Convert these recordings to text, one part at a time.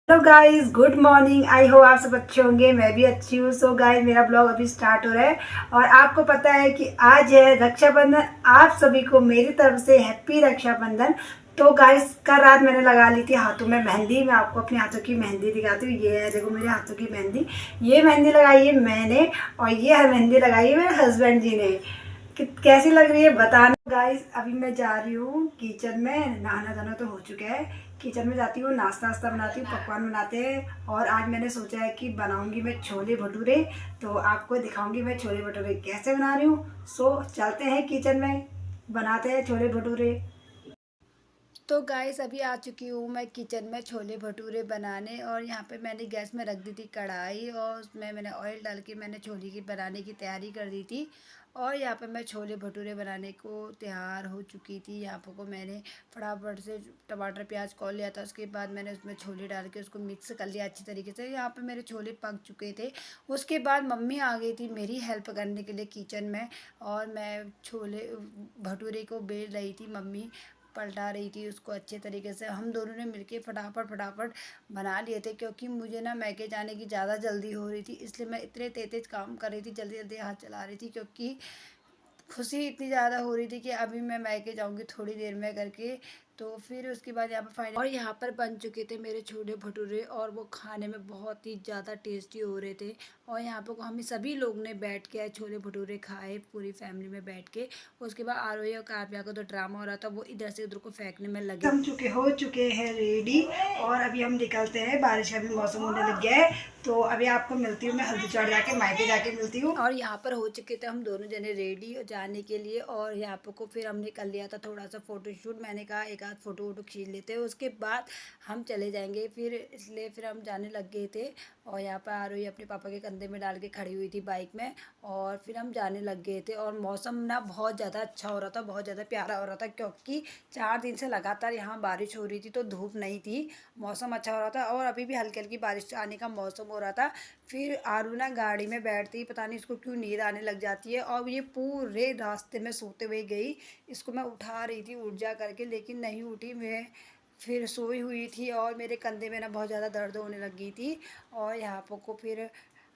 Hello guys, good morning. I हो आप सब अच्छे होंगे, मैं भी अच्छी हूँ। सो गाइस, मेरा ब्लॉग अभी स्टार्ट हो रहा है और आपको पता है कि आज है रक्षाबंधन। आप सभी को मेरी तरफ से हैप्पी रक्षाबंधन। तो गाइस, कल रात मैंने लगा ली थी हाथों में मेहंदी। मैं आपको अपने हाथों की मेहंदी दिखाती हूँ। ये है, देखो मेरे हाथों की मेहंदी। ये मेहंदी लगाई है मैंने और ये है मेहंदी लगाई है मेरे हस्बैंड जी ने। कैसी लग रही है बताना गाइस। अभी मैं जा रही हूँ किचन में। नहाना धोना तो हो चुका है। किचन में जाती हूँ, नाश्ता वास्ता बनाती हूँ, पकवान बनाते हैं। और आज मैंने सोचा है कि बनाऊंगी मैं छोले भटूरे। तो आपको दिखाऊंगी मैं छोले भटूरे कैसे बना रही हूँ। सो चलते हैं किचन में, बनाते हैं छोले भटूरे। तो गाइस, अभी आ चुकी हूँ मैं किचन में छोले भटूरे बनाने। और यहाँ पे मैंने गैस में रख दी थी कढ़ाई और उसमें मैंने ऑयल डाल के मैंने छोले की बनाने की तैयारी कर दी थी। और यहाँ पे मैं छोले भटूरे बनाने को तैयार हो चुकी थी। यहाँ पे को मैंने फटाफट से टमाटर प्याज कौल लिया था। उसके बाद मैंने उसमें छोले डाल के उसको मिक्स कर लिया अच्छी तरीके से। यहाँ पे मेरे छोले पक चुके थे। उसके बाद मम्मी आ गई थी मेरी हेल्प करने के लिए किचन में। और मैं छोले भटूरे को बेल रही थी, मम्मी पलटा रही थी उसको अच्छे तरीके से। हम दोनों ने मिलके फटाफट फटाफट बना लिए थे, क्योंकि मुझे ना मैके जाने की ज़्यादा जल्दी हो रही थी। इसलिए मैं इतने तेज तेज काम कर रही थी, जल्दी जल्दी हाथ चला रही थी, क्योंकि खुशी इतनी ज़्यादा हो रही थी कि अभी मैं मैके जाऊंगी थोड़ी देर में करके। तो फिर उसके बाद यहाँ पर फाइनल और यहाँ पर बन चुके थे मेरे छोले भटूरे और वो खाने में बहुत ही ज़्यादा टेस्टी हो रहे थे। और यहाँ पर हम सभी लोग ने बैठ के छोले भटूरे खाए पूरी फैमिली में बैठ के। उसके बाद आरोही और काव्या का तो ड्रामा हो रहा था, वो इधर से उधर को फेंकने में लगे। हम हो चुके हैं रेडी और अभी हम निकलते हैं। बारिश का भी मौसम होने लग गया है। तो अभी आपको मिलती हूँ मैं हल्दी चढ़ जाके, मायके जाके मिलती हूँ। और यहाँ पर हो चुके थे हम दोनों जने रेडी जाने के लिए। और यहाँ पर को फिर हमने कर लिया था थोड़ा सा फोटोशूट। मैंने कहा एक आध फोटो वोटो खींच लेते हैं, उसके बाद हम चले जाएंगे फिर, इसलिए फिर हम जाने लग गए थे। और यहाँ पर आ रही अपने पापा के कंधे में डाल के खड़ी हुई थी बाइक में। और फिर हम जाने लग गए थे। और मौसम ना बहुत ज़्यादा अच्छा हो रहा था, बहुत ज़्यादा प्यारा हो रहा था, क्योंकि 4 दिन से लगातार यहाँ बारिश हो रही थी, तो धूप नहीं थी, मौसम अच्छा हो रहा था। और अभी भी हल्की हल्की बारिश आने का मौसम हो रहा था। फिर आरू ना गाड़ी में बैठती ही पता नहीं इसको क्यों नींद आने लग जाती है, और ये पूरे रास्ते में सोते हुए गई। इसको मैं उठा रही थी उठ जा करके, लेकिन नहीं उठी। मैं फिर सोई हुई थी और मेरे कंधे में ना बहुत ज़्यादा दर्द होने लगी थी। और यहाँ पर को फिर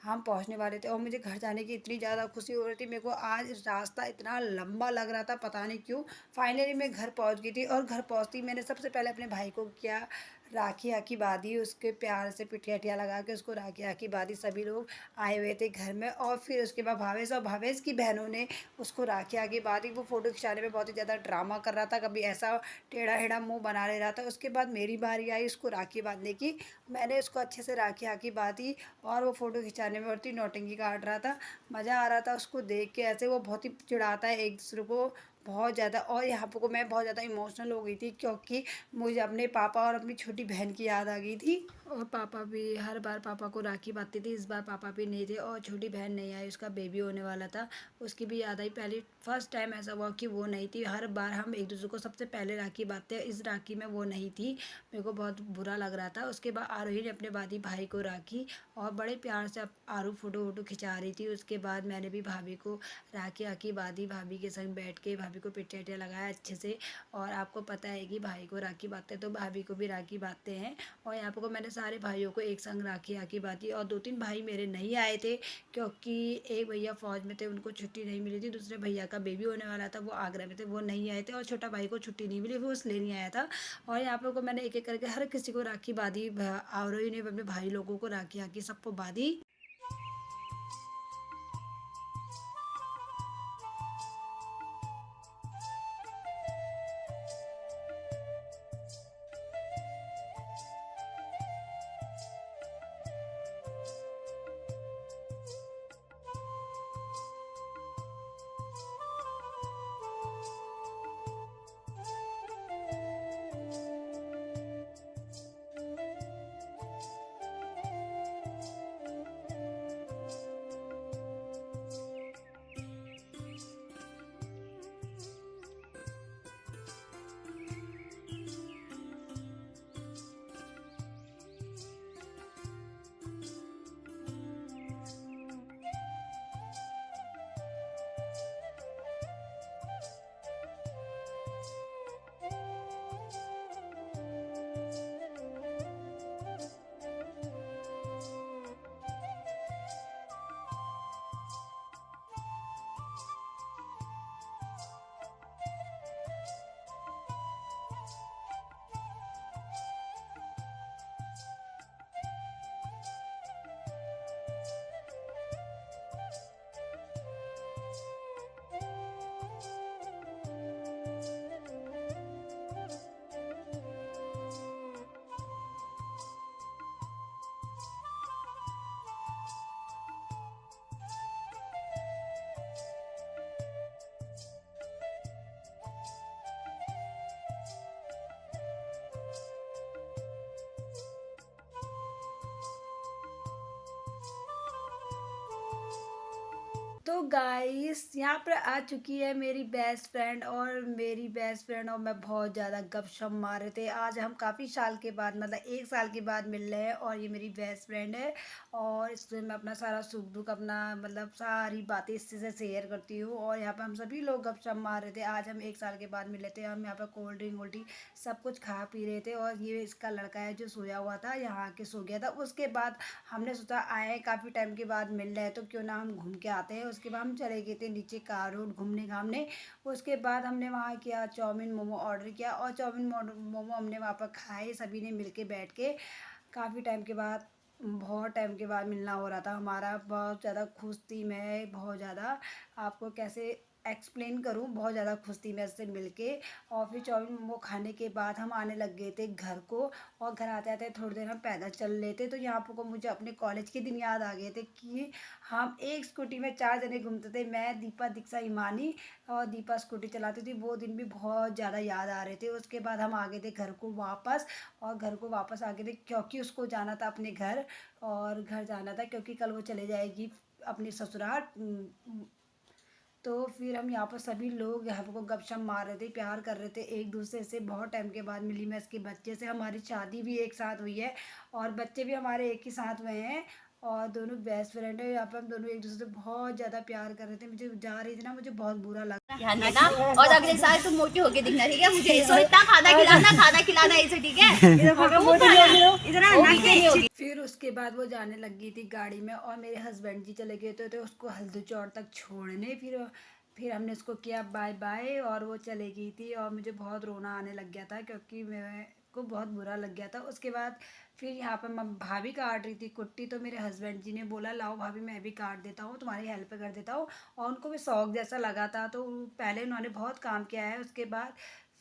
हम पहुंचने वाले थे और मुझे घर जाने की इतनी ज़्यादा खुशी हो रही थी। मेरे को आज रास्ता इतना लंबा लग रहा था, पता नहीं क्यों। फाइनली मैं घर पहुंच गई थी। और घर पहुंचती मैंने सबसे पहले अपने भाई को किया राखी आखी बांधी, उसके प्यार से पिटिया हटिया लगा के उसको राखी आखी बांधी। सभी लोग आए हुए थे घर में। और फिर उसके बाद भावेश और भावेश की बहनों ने उसको राखी आखी बांधी। वो फ़ोटो खिंचाने में बहुत ही ज़्यादा ड्रामा कर रहा था, कभी ऐसा टेढ़ा हेढ़ा मुंह बना ले रहा था। उसके बाद मेरी बारी आई उसको राखी बांधने की। मैंने उसको अच्छे से राखी आखी बांधी और वो फ़ोटो खिंचाने में बहुत ही नौटंकी काट रहा था। मज़ा आ रहा था उसको देख के। ऐसे वो बहुत ही चिढ़ाता है एक दूसरे को बहुत ज़्यादा। और यहाँ पर को मैं बहुत ज़्यादा इमोशनल हो गई थी, क्योंकि मुझे अपने पापा और अपनी छोटी बहन की याद आ गई थी। और पापा भी हर बार पापा को राखी बांधती थी, इस बार पापा भी नहीं थे और छोटी बहन नहीं आई, उसका बेबी होने वाला था, उसकी भी याद आई। पहली फर्स्ट टाइम ऐसा हुआ कि वो नहीं थी। हर बार हम एक दूसरे को सबसे पहले राखी बांधते हैं, इस राखी में वो नहीं थी। मेरे को बहुत बुरा लग रहा था। उसके बाद आरोही ने अपने बादी भाई को राखी और बड़े प्यार से आरू फ़ोटो वोटो खिंचा रही थी। उसके बाद मैंने भी भाभी को राखी आखी बांधी, भाभी के संग बैठ के भाभी को पिटिया टिया लगाया अच्छे से। और आपको पता है कि भाई को राखी बांधते हैं तो भाभी को भी राखी बांधते हैं। और यहाँ पर को मैंने सारे भाइयों को एक संग राखी आखी बांधी। और 2-3 भाई मेरे नहीं आए थे, क्योंकि एक भैया फ़ौज में थे, उनको छुट्टी नहीं मिली थी। दूसरे भैया का बेबी होने वाला था, वो आगरा में थे, वो नहीं आए थे। और छोटा भाई को छुट्टी नहीं मिली, वो इसलिए नहीं आया था। और यहाँ पर को मैंने एक एक करके हर किसी को राखी बांधी। आरोही ने अपने भाई लोगों को राखी आखी सबको बांधी। तो गाइस यहाँ पर आ चुकी है मेरी बेस्ट फ्रेंड, और मेरी बेस्ट फ्रेंड और मैं बहुत ज़्यादा गपशप मार रहे थे। आज हम काफ़ी साल के बाद, मतलब 1 साल के बाद मिल रहे हैं, और ये मेरी बेस्ट फ्रेंड है। और इससे मैं अपना सारा सुख दुख, अपना मतलब सारी बातें इससे से शेयर करती हूँ। और यहाँ पर हम सभी लोग गपशप मार रहे थे। आज हम 1 साल के बाद मिले थे। हम यहाँ पर कोल्ड ड्रिंक वोल्ड ड्रिंक सब कुछ खा पी रहे थे। और ये इसका लड़का है जो सोया हुआ था, यहाँ आके सो गया था। उसके बाद हमने सोचा आए काफ़ी टाइम के बाद मिल रहे हैं तो क्यों ना हम घूम के आते हैं। उसके बाद हम चले गए थे नीचे कार रोड घूमने घामने। उसके बाद हमने वहाँ किया चाउमीन मोमो ऑर्डर किया, और चाउमीन मोमो हमने वहाँ पर खाए सभी ने मिल के बैठ के। काफ़ी टाइम के बाद, बहुत टाइम के बाद मिलना हो रहा था हमारा। बहुत ज़्यादा खुश थी मैं, बहुत ज़्यादा। आपको कैसे एक्सप्लेन करूँ, बहुत ज़्यादा खुश थी मैं इससे मिलके। और फिर चाउमीन मोमो खाने के बाद हम आने लग गए थे घर को। और घर आते आते थोड़ी देर हम पैदल चल रहे थे, तो यहाँ पर मुझे अपने कॉलेज के दिन याद आ गए थे कि हम एक स्कूटी में 4 जने घूमते थे। मैं, दीपा, दीक्षा, हिमानी, और दीपा स्कूटी चलाती थी। वो दिन भी बहुत ज़्यादा याद आ रहे थे। उसके बाद हम आ गए थे घर को वापस, और घर को वापस आ गए थे क्योंकि उसको जाना था अपने घर। और घर जाना था क्योंकि कल वो चले जाएगी अपने ससुराल। तो फिर हम यहाँ पर सभी लोग यहाँ पर गपशप मार रहे थे, प्यार कर रहे थे एक दूसरे से। बहुत टाइम के बाद मिली मैं इसके बच्चे से। हमारी शादी भी एक साथ हुई है, और बच्चे भी हमारे एक ही साथ हुए हैं। और दोनों बेस्ट फ्रेंड है। यहाँ पर हम दोनों एक दूसरे से बहुत ज़्यादा प्यार कर रहे थे। मुझे जा रही थी ना, मुझे बहुत बुरा लगा। ध्यान देना, और अगले साल तुम मोटी होके दिखना, ठीक है? मुझे इसको इतना खाना खिलाना ऐसे, ठीक है? इतना फिर उसके बाद वो जाने लग गई थी गाड़ी में, और मेरे हस्बैंड जी चले गए थे उसको हल्दी चौड़ तक छोड़ने। फिर हमने उसको किया बाय बाय, और वो चले गई थी। और मुझे बहुत रोना आने लग गया था क्योंकि मैं को बहुत बुरा लग गया था। उसके बाद फिर यहाँ पर भाभी काट रही थी कुट्टी, तो मेरे हस्बैंड जी ने बोला लाओ भाभी मैं भी काट देता हूँ, तुम्हारी हेल्प कर देता हूँ। और उनको भी शौक जैसा लगा था, तो पहले उन्होंने बहुत काम किया है। उसके बाद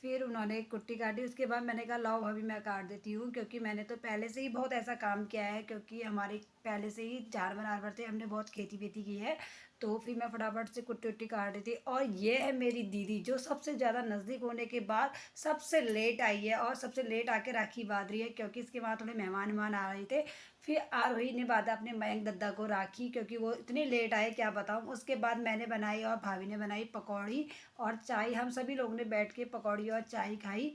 फिर उन्होंने कुट्टी काटी। उसके बाद मैंने कहा लाओ भाभी मैं काट देती हूँ, क्योंकि मैंने तो पहले से ही बहुत ऐसा काम किया है, क्योंकि हमारे पहले से ही जानवर आरवर थे, हमने बहुत खेती वेती की है। तो फिर मैं फटाफट से कुट्टी उट्टी काट रही थी। और ये है मेरी दीदी जो सबसे ज़्यादा नज़दीक होने के बाद सबसे लेट आई है, और सबसे लेट आके राखी बांध रही है, क्योंकि इसके बाद थोड़े मेहमान वेहमान आ रहे थे। फिर आरोही ने बांधा अपने मयंक दद्दा को राखी, क्योंकि वो इतनी लेट आए क्या बताऊँ। उसके बाद मैंने बनाई और भाभी ने बनाई पकौड़ी और चाय। हम सभी लोगों ने बैठ के पकौड़ी और चाय खाई,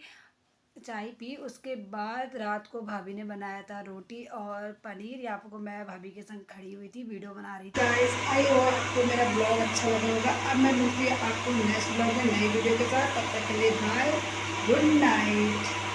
चाय पी। उसके बाद रात को भाभी ने बनाया था रोटी और पनीर। यहाँ पर मैं भाभी के संग खड़ी हुई थी, वीडियो बना रही थी। गाइस आई होप आपको मेरा ब्लॉग अच्छा लगा होगा। अब मैं मिलती हूँ आपको नेक्स्ट ब्लॉग में नई वीडियो के साथ। तब तक के लिए बाय, गुड नाइट।